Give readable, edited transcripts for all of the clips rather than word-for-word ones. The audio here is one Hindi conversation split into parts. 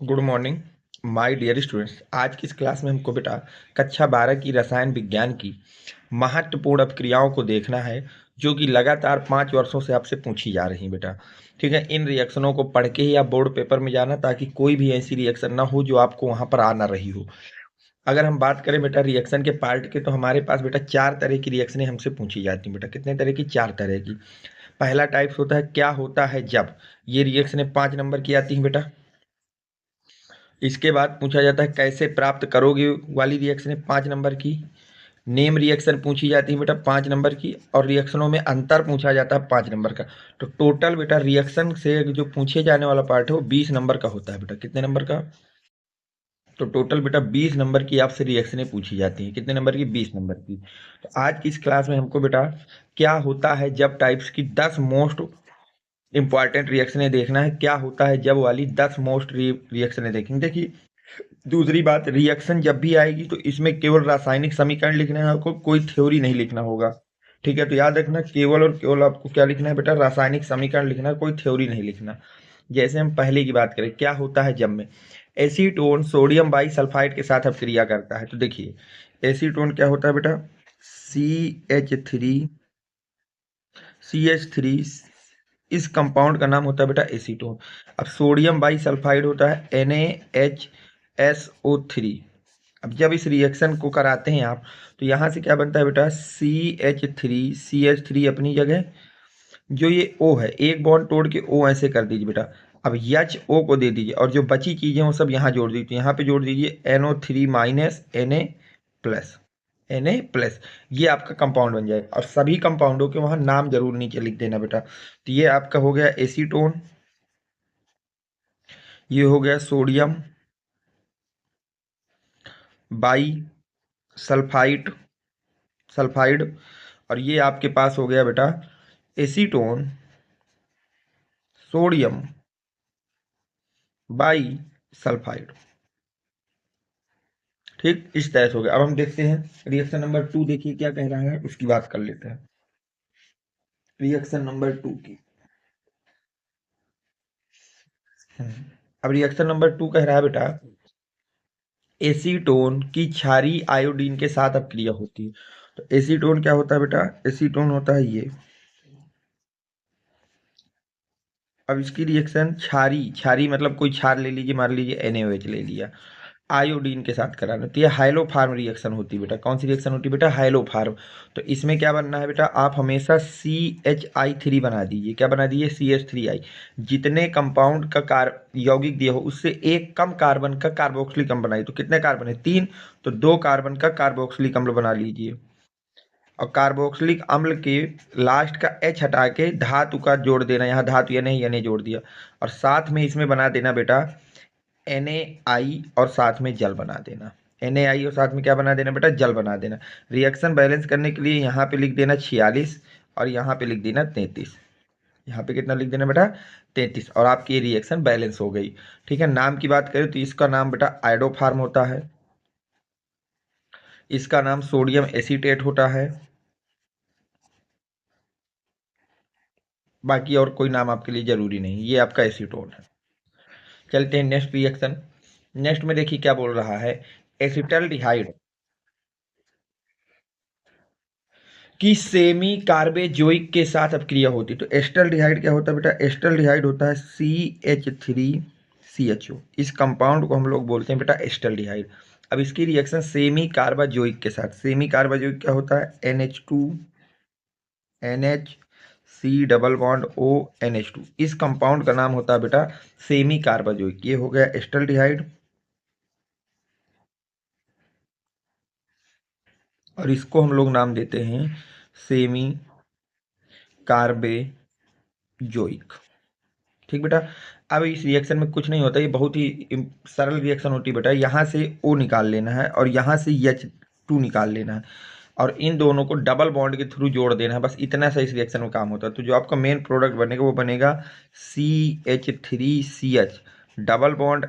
Good morning my dear students. आज की इस क्लास में हमको बेटा कक्षा 12 की रसायन विज्ञान की महत्वपूर्ण अपक्रियाओं को देखना है, जो कि लगातार 5 वर्षों से आपसे पूछी जा रही बेटा। ठीक है, इन रिएक्शनों को पढ़ के ही आप बोर्ड पेपर में जाना, ताकि कोई भी ऐसी रिएक्शन ना हो जो आपको वहां पर आ ना रही हो। अगर हम बात करें बेटा रिएक्शन के पार्ट के, तो हमारे पास बेटा 4 तरह की रिएक्शनें हमसे पूछी जाती हैं बेटा। कितने तरह की? 4 तरह की। पहला टाइप्स होता है क्या होता है जब। ये रिएक्शनें 5 नंबर की आती हैं बेटा। इसके बाद पूछा जाता है कैसे प्राप्त करोगे वाली रिएक्शन है 5 नंबर की। नेम रिएक्शन पूछी जाती है बेटा 5 नंबर की, और रिएक्शनों में अंतर पूछा जाता है 5 नंबर का। तो टोटल बेटा रिएक्शन से जो पूछे जाने वाला पार्ट है वो 20 नंबर का होता है बेटा। कितने नंबर का? तो टोटल बेटा 20 नंबर की आपसे रिएक्शनें पूछी जाती हैं। कितने नंबर की? 20 नंबर की। तो आज की इस क्लास में हमको बेटा क्या होता है जब टाइप्स की 10 मोस्ट इंपॉर्टेंट रिएक्शनें देखना है। क्या होता है जब वाली 10 मोस्ट रिएक्शनें देखेंगे। देखिए, दूसरी बात, रिएक्शन जब भी आएगी तो इसमें केवल रासायनिक समीकरण लिखना है आपको, कोई थ्योरी नहीं लिखना होगा। ठीक है, तो याद रखना केवल और केवल आपको क्या लिखना है बेटा? रासायनिक समीकरण लिखना है, कोई थ्योरी नहीं लिखना। जैसे हम पहले की बात करें, क्या होता है जब में एसीटोन सोडियम बाई सल्फाइड के साथ अपक्रिया करता है। तो देखिए, एसीटोन क्या होता है बेटा? CH3 इस कंपाउंड का नाम होता है बेटा एसीटोन। अब सोडियम बाई सल्फाइड होता है NaHSO3। अब जब इस रिएक्शन को कराते हैं आप, तो यहाँ से क्या बनता है बेटा? CH3 अपनी जगह, जो ये O है एक बॉन्ड तोड़ के O ऐसे कर दीजिए बेटा। अब HO को दे दीजिए, और जो बची चीजें वो सब यहाँ जोड़ दीजिए। यहाँ पे जोड़ दीजिए NO3 minus Na plus. Na plus, ये आपका कंपाउंड बन जाएगा। और सभी कंपाउंडों के वहाँ नाम जरूर नीचे लिख देना बेटा। तो ये आपका हो गया एसीटोन, ये हो गया सोडियम बाई सल्फाइड, और ये आपके पास हो गया बेटा एसीटोन सोडियम बाई सल्फाइड। ठीक, इस तरह से हो गया। अब हम देखते हैं रिएक्शन नंबर 2, देखिए क्या कह रहा है, उसकी बात कर लेते हैं। रिएक्शन नंबर 2 की। अब रिएक्शन नंबर 2 कह रहा है बेटा एसीटोन की क्षारीय आयोडीन के साथ अपक्रिया होती है। तो एसीटोन क्या होता है बेटा? एसीटोन होता है ये। अब इसकी रिएक्शन क्षारी मतलब कोई क्षार ले लीजिए, मान लीजिए NaOH ले लिया, आयोडीन के साथ कराना, तो ये हाइलोफार्म रिएक्शन होती है बेटा। कौन सी रिएक्शन होती है बेटा? हाइलोफार्म। तो इसमें क्या बनना है बेटा? आप हमेशा CHI3 बना दीजिए। क्या बना दीजिए? CH3I। जितने कंपाउंड का यौगिक दिया हो उससे एक कम कार्बन का कार्बोक्सिलिक अम्ल बनाइए। तो कितने कार्बन है? 3। तो 2 कार्बन का कार्बोक्सिलिक अम्ल बना लीजिए, और कार्बोक्सिलिक अम्ल के लास्ट का H हटा के धातु का जोड़ देना। यहाँ धातु या जोड़ दिया, और साथ में इसमें बना देना बेटा NaI, और साथ में जल बना देना। NaI और साथ में क्या बना देना बेटा? जल बना देना। रिएक्शन बैलेंस करने के लिए यहाँ पे लिख देना 46, और यहाँ पे लिख देना 33। यहाँ पे कितना लिख देना बेटा? 33, और आपकी ये रिएक्शन बैलेंस हो गई। ठीक है, नाम की बात करें तो इसका नाम बेटा आइडोफार्म होता है, इसका नाम सोडियम एसीटेट होता है, बाकी और कोई नाम आपके लिए जरूरी नहीं। ये आपका एसीटोन है। चलते हैं नेक्स्ट रिएक्शन। नेक्स्ट में देखिए क्या बोल रहा है, एसिटल्डिहाइड की सेमी कार्बेजोइक के साथ अपक्रिया होती है। तो एस्टल्डिहाइड क्या होता है बेटा? एस्टल्डिहाइड होता है CH3CHO। इस कंपाउंड को हम लोग बोलते हैं बेटा एस्टल्डिहाइड। अब इसकी रिएक्शन सेमी कार्बाजोइक के साथ, सेमी कार्बाजोइक क्या होता है? NH2NH, C double bond O NH2। इस कंपाउंड का नाम होता है बेटा सेमी कार्बाजोइक। ये हो गया एस्टल्डिहाइड, और इसको हम लोग नाम देते हैं सेमी कार्बेजोइक। ठीक बेटा। अब इस रिएक्शन में कुछ नहीं होता, ये बहुत ही सरल रिएक्शन होती है बेटा। यहाँ से O निकाल लेना है, और यहाँ से H2 निकाल लेना है, और इन दोनों को डबल बॉन्ड के थ्रू जोड़ देना है। बस इतना सा इस रिएक्शन में काम होता है। तो जो आपका मेन प्रोडक्ट बनेगा वो बनेगा CH3CH double bond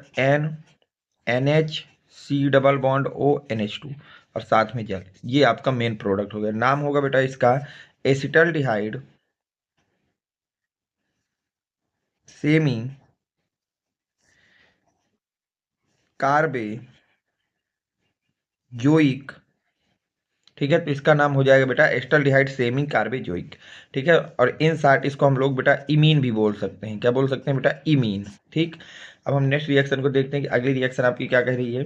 NH, C double bond O NH2, और साथ में जल। ये आपका मेन प्रोडक्ट हो गया। नाम होगा बेटा इसका एसिटल्डिहाइड सेमी कार्बेजोइक, ठीक है। तो इसका नाम हो जाएगा बेटा एस्टल्डिहाइड सेमी कार्बेजोइक, ठीक है। और इन शार्ट इसको हम लोग बेटा इमीन भी बोल सकते हैं। क्या बोल सकते हैं बेटा? इमीन, ठीक। अब हम नेक्स्ट रिएक्शन को देखते हैं कि अगली रिएक्शन आपकी क्या कह रही है।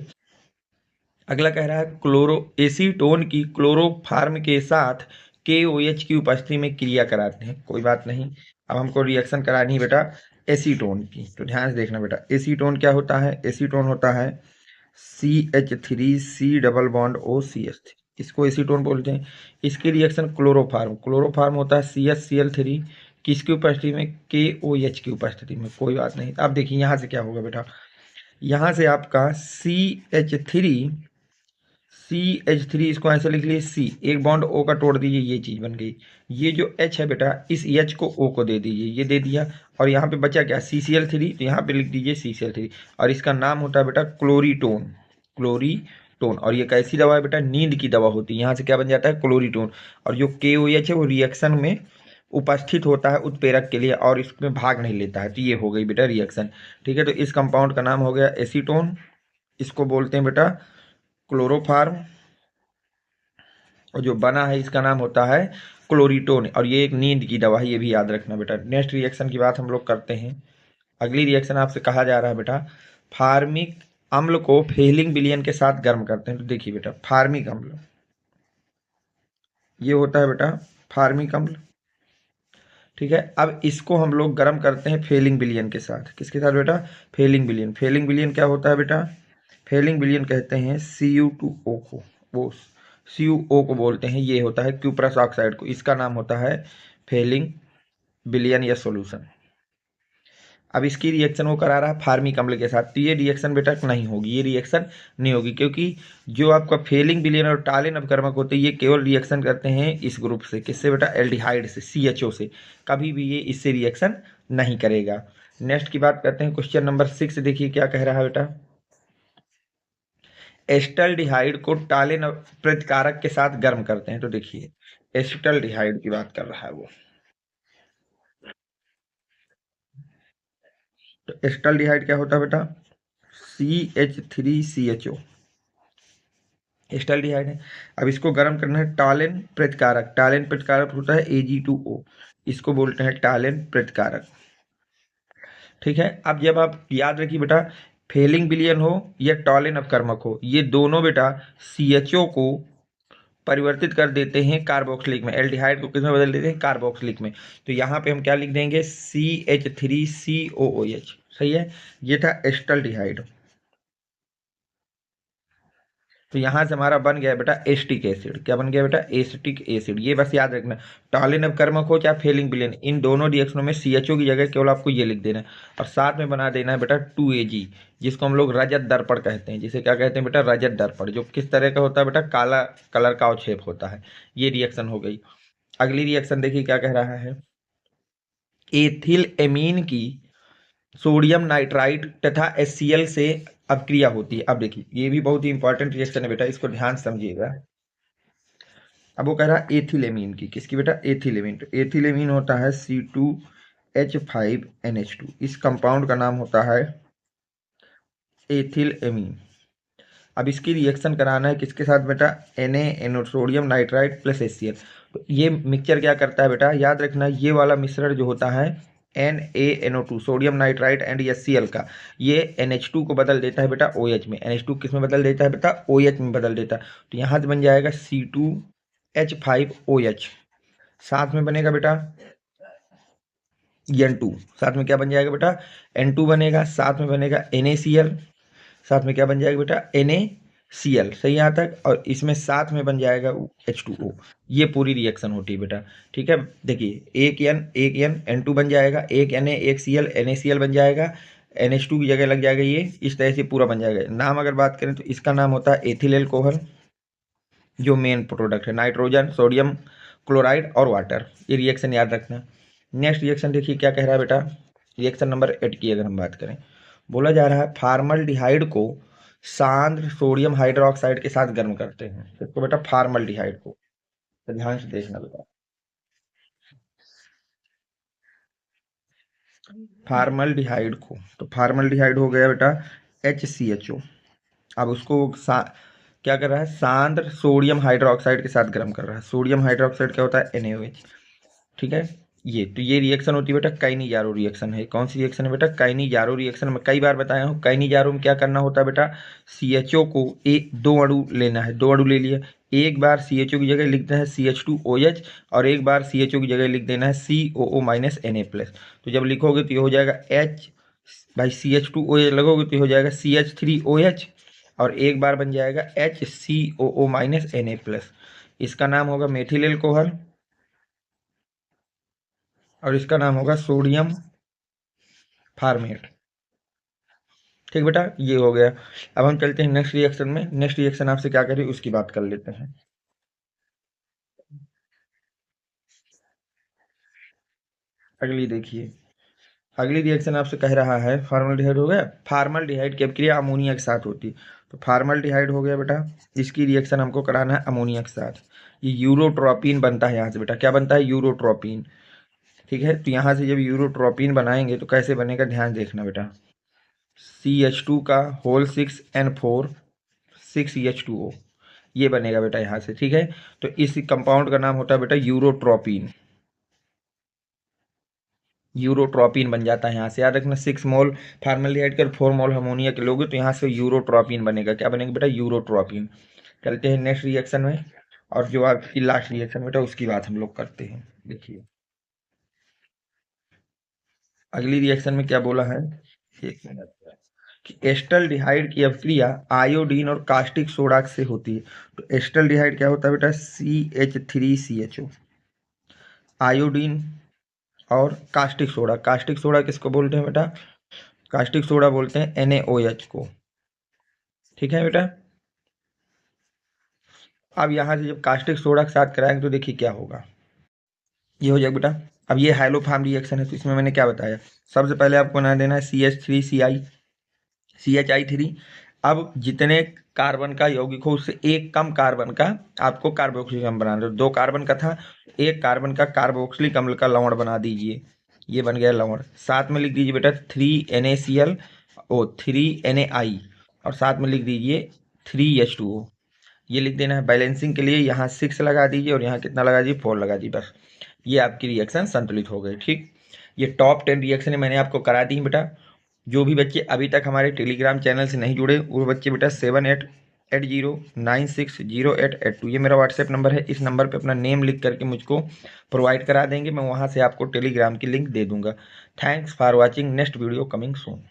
अगला कह रहा है क्लोरो एसीटोन की क्लोरोफार्म के साथ KOH की उपस्थिति में क्रिया कराते हैं। कोई बात नहीं, अब हमको रिएक्शन करानी है बेटा एसीटोन की। तो ध्यान से देखना बेटा, एसीटोन क्या होता है? एसीटोन होता है CH3C डबल बॉन्ड OCH3, इसको एसीटोन बोलते हैं। इसकी रिएक्शन क्लोरोफार्म, क्लोरोफार्म होता है CHCl3, किसकी उपस्थिति में? KOH की उपस्थिति में। कोई बात नहीं। अब देखिए यहाँ से क्या होगा बेटा, यहाँ से आपका CH3 इसको ऐसे लिख लीजिए C, एक बॉन्ड O का तोड़ दीजिए, ये चीज़ बन गई। ये जो H है बेटा, इस H को O को दे दीजिए, ये दे दिया। और यहाँ पे बचा क्या? CCl3, तो यहाँ पे लिख दीजिए CCl3। और इसका नाम होता है बेटा क्लोरीटोन, क्लोरीटोन। और ये कैसी दवा है बेटा? नींद की दवा होती है। यहाँ से क्या बन जाता है? क्लोरीटोन। और जो KOH है वो रिएक्शन में उपस्थित होता है उत्प्रेरक के लिए और इसमें भाग नहीं लेता है। तो ये हो गई बेटा रिएक्शन, ठीक है। तो इस कंपाउंड का नाम हो गया एसीटोन, इसको बोलते हैं बेटा क्लोरोफार्म, और जो बना है इसका नाम होता है क्लोरीटोन। और ये एक नींद की दवा है, ये भी याद रखना बेटा। नेक्स्ट रिएक्शन की बात हम लोग करते हैं। अगली रिएक्शन आपसे कहा जा रहा है बेटा फार्मिक अम्ल को फेलिंग विलयन के साथ गर्म करते हैं। तो देखिए बेटा, फार्मिक अम्ल ये होता है बेटा फार्मिक अम्ल, ठीक है। अब इसको हम लोग गर्म करते हैं फेलिंग विलयन के साथ। किसके साथ बेटा? फेलिंग विलयन। फेलिंग विलयन क्या होता है बेटा? फेलिंग विलयन कहते हैं Cu2O को, वो CuO को बोलते हैं। ये होता है क्यूप्रस ऑक्साइड को, इसका नाम होता है फेलिंग विलयन या सॉल्यूशन। अब इसकी रिएक्शन वो करा रहा है फार्मिक अम्ल के साथ। तो ये रिएक्शन बेटा नहीं होगी, ये रिएक्शन नहीं होगी, क्योंकि जो आपका फेलिंग विलयन और टालिन अपकर्मक होते हैं ये केवल रिएक्शन करते हैं इस ग्रुप से। किससे बेटा? एल्डिहाइड से, CHO से। कभी भी ये इससे रिएक्शन नहीं करेगा। नेक्स्ट की बात करते हैं, क्वेश्चन नंबर 6 देखिए क्या कह रहा है बेटा। एस्टल्डिहाइड को टालिन प्रतिकारक के साथ गर्म करते हैं। तो देखिए एस्टल्डिहाइड की बात कर रहा है वो। तो एस्टल्डिहाइड क्या होता है बेटा? CH3CHO एस्टल्डिहाइड है। अब इसको गर्म करना है टालिन प्रतिकारक, टालिन प्रतिकारक होता है Ag2O, इसको बोलते हैं टालिन प्रतिकारक, ठीक है। अब जब आप याद रखिए बेटा, फेलिंग विलयन हो या टॉलिन अपकर्मक हो, ये दोनों बेटा CHO को परिवर्तित कर देते हैं कार्बोक्सिलिक में। एल्डिहाइड को किसमें बदल देते हैं? कार्बोक्सिलिक में। तो यहाँ पे हम क्या लिख देंगे? CH3COOH, सही है। ये था एस्टल्डिहाइड। तो यहाँ से हमारा बन गया बेटा एस्टिक एसिड। क्या बन गया बेटा? Acetic acid. ये बस याद रखना, टॉलिन अपकर्मक हो चाहे फेलिंग विलयन, इन दोनों रिएक्शनों में CHO की जगह केवल आपको ये लिख देना है। और साथ में बना देना है बेटा 2Ag, जिसको हम लोग रजत दर्पण कहते हैं। जिसे क्या कहते हैं बेटा? रजत दर्पण। जो किस तरह का होता है बेटा? काला कलर का अवक्षेप होता है। ये रिएक्शन हो गई। अगली रिएक्शन देखिए क्या कह रहा है। एथिल एमीन की सोडियम नाइट्राइट तथा HCl से अपक्रिया होती है। अब देखिए ये भी बहुत ही इंपॉर्टेंट रिएक्शन है बेटा, इसको ध्यान से समझिएगा। अब वो कह रहा है एथिलेमीन की। किसकी बेटा? एथिलेमीन। तो एथिलेमीन होता है C2H5NH2, इस कंपाउंड का नाम होता है एथिलेमीन। अब इसकी रिएक्शन कराना है किसके साथ बेटा? Na sodium nitrite plus HCl। तो ये मिक्सचर क्या करता है बेटा? याद रखना, ये वाला मिश्रण जो होता है NaNO2 sodium nitrite and HCl का, ये NH2 को बदल देता है बेटा OH में। NH2 किस में बदल देता है बेटा? OH में बदल देता है। तो यहाँ से बन जाएगा C2H5OH, साथ में बनेगा बेटा N2, साथ में क्या बन जाएगा बेटा? N2 बनेगा, साथ में बनेगा NaCl, साथ में क्या बन जाएगा बेटा? NaCl, सही यहाँ तक। और इसमें साथ में बन जाएगा H2O। ये पूरी रिएक्शन होती है बेटा, ठीक है। देखिए एक N N2 बन जाएगा, एक Na एक Cl NaCl बन जाएगा, NH2 की जगह लग जाएगा ये, इस तरह से पूरा बन जाएगा। नाम अगर बात करें तो इसका नाम होता है एथिल एल्कोहल, जो मेन प्रोडक्ट है, नाइट्रोजन सोडियम क्लोराइड और वाटर। ये रिएक्शन याद रखना। नेक्स्ट रिएक्शन देखिए क्या कह रहा है बेटा। रिएक्शन नंबर 8 की अगर हम बात करें, बोला जा रहा है फार्मल्डिहाइड को सांद्र सोडियम हाइड्रोक्साइड के साथ गर्म करते हैं। इसको बेटा फार्मल्डिहाइड को, तो ध्यान से देखना बेटा, फार्मल्डिहाइड को। तो फार्मल्डिहाइड हो गया बेटा HCHO, अब उसको क्या कर रहा है, सांद्र सोडियम हाइड्रोक्साइड के साथ गर्म कर रहा है। सोडियम हाइड्रोक्साइड क्या होता है, NaOH। ठीक है, ये रिएक्शन होती है बेटा, काइनीजारो रिएक्शन है। कौन सी रिएक्शन है बेटा, काइनीजारो रिएक्शन। मैं कई बार बताया हूँ, काइनीजारो में क्या करना होता है बेटा, CHO को एक दो अणु लेना है, दो अणु ले लिया, एक बार CHO की जगह लिख देना है CH2OH, और एक बार CHO की जगह लिख देना है COO-Na+। तो जब लिखोगे तो ये हो जाएगा H, भाई CH2OH लगोगे तो ये हो जाएगा CH3OH, और एक बार बन जाएगा HCOO-Na+। इसका नाम होगा मेथिल एल्कोहल, और इसका नाम होगा सोडियम फार्मेट। ठीक बेटा, ये हो गया। अब हम चलते हैं नेक्स्ट रिएक्शन में। नेक्स्ट रिएक्शन आपसे क्या करें उसकी बात कर लेते हैं। अगली देखिए, अगली रिएक्शन आपसे कह रहा है, फॉर्मल्डिहाइड हो गया। फॉर्मल्डिहाइड की अभिक्रिया अमोनिया के साथ होती है, तो फॉर्मल्डिहाइड हो गया बेटा, इसकी रिएक्शन हमको कराना है अमोनिया के साथ। ये यूरोट्रोपिन बनता है यहाँ से बेटा, क्या बनता है, यूरोट्रोपिन। ठीक है, तो यहाँ से जब यूरोट्रोपिन बनाएंगे तो कैसे बनेगा, ध्यान देखना बेटा। CH2 का होल 6N4 6H2O, ये बनेगा बेटा यहाँ से। ठीक है, तो इस कंपाउंड का नाम होता है बेटा यूरोट्रोपिन। यूरोट्रोपिन बन जाता है यहाँ से, याद रखना। 6 मोल फार्मल्डिहाइड के 4 मोल अमोनिया के लोगे तो यहाँ से यूरोट्रोपिन बनेगा। क्या बनेगा बेटा, यूरोट्रोपिन। चलते हैं नेक्स्ट रिएक्शन में, और जो आपकी लास्ट रिएक्शन बेटा उसकी बात हम लोग करते हैं। देखिए अगली रिएक्शन में क्या बोला है, एक मिनट, कि एस्टल्डिहाइड की अभिक्रिया आयोडीन और कास्टिक सोडा से होती है। तो एस्टल्डिहाइड क्या होता है बेटा, CH3CHO। आयोडीन और कास्टिक सोडा, कास्टिक सोडा किसको बोलते हैं बेटा, कास्टिक सोडा बोलते हैं NaOH को। ठीक है बेटा, अब यहाँ से जब कास्टिक सोडा के साथ कराएंगे तो देखिए क्या होगा, ये हो जाएगा बेटा। अब ये हाइलोफॉर्म रिएक्शन है, तो इसमें मैंने क्या बताया, सबसे पहले आपको बना देना है CH3CI CHI3। अब जितने कार्बन का यौगिक हो उससे एक कम कार्बन का आपको कार्बोक्सिलिक अम्ल बनाना है। 2 कार्बन का था, एक कार्बन का कार्बोक्सिलिक अम्ल का लवण बना दीजिए, ये बन गया लवण। साथ में लिख दीजिए बेटा 3NaCl, 3Na, और साथ में लिख दीजिए 3H2O। ये लिख देना है। बैलेंसिंग के लिए यहाँ 6 लगा दीजिए और यहाँ कितना लगा दीजिए, 4 लगा दीजिए, बस। ये आपकी रिएक्शन संतुलित हो गई। ठीक, ये टॉप 10 रिएक्शन मैंने आपको करा दी बेटा। जो भी बच्चे अभी तक हमारे टेलीग्राम चैनल से नहीं जुड़े वो बच्चे बेटा 7880960882, ये मेरा व्हाट्सएप नंबर है। इस नंबर पे अपना नेम लिख करके मुझको प्रोवाइड करा देंगे, मैं वहाँ से आपको टेलीग्राम की लिंक दे दूंगा। Thanks for watching, next video coming soon.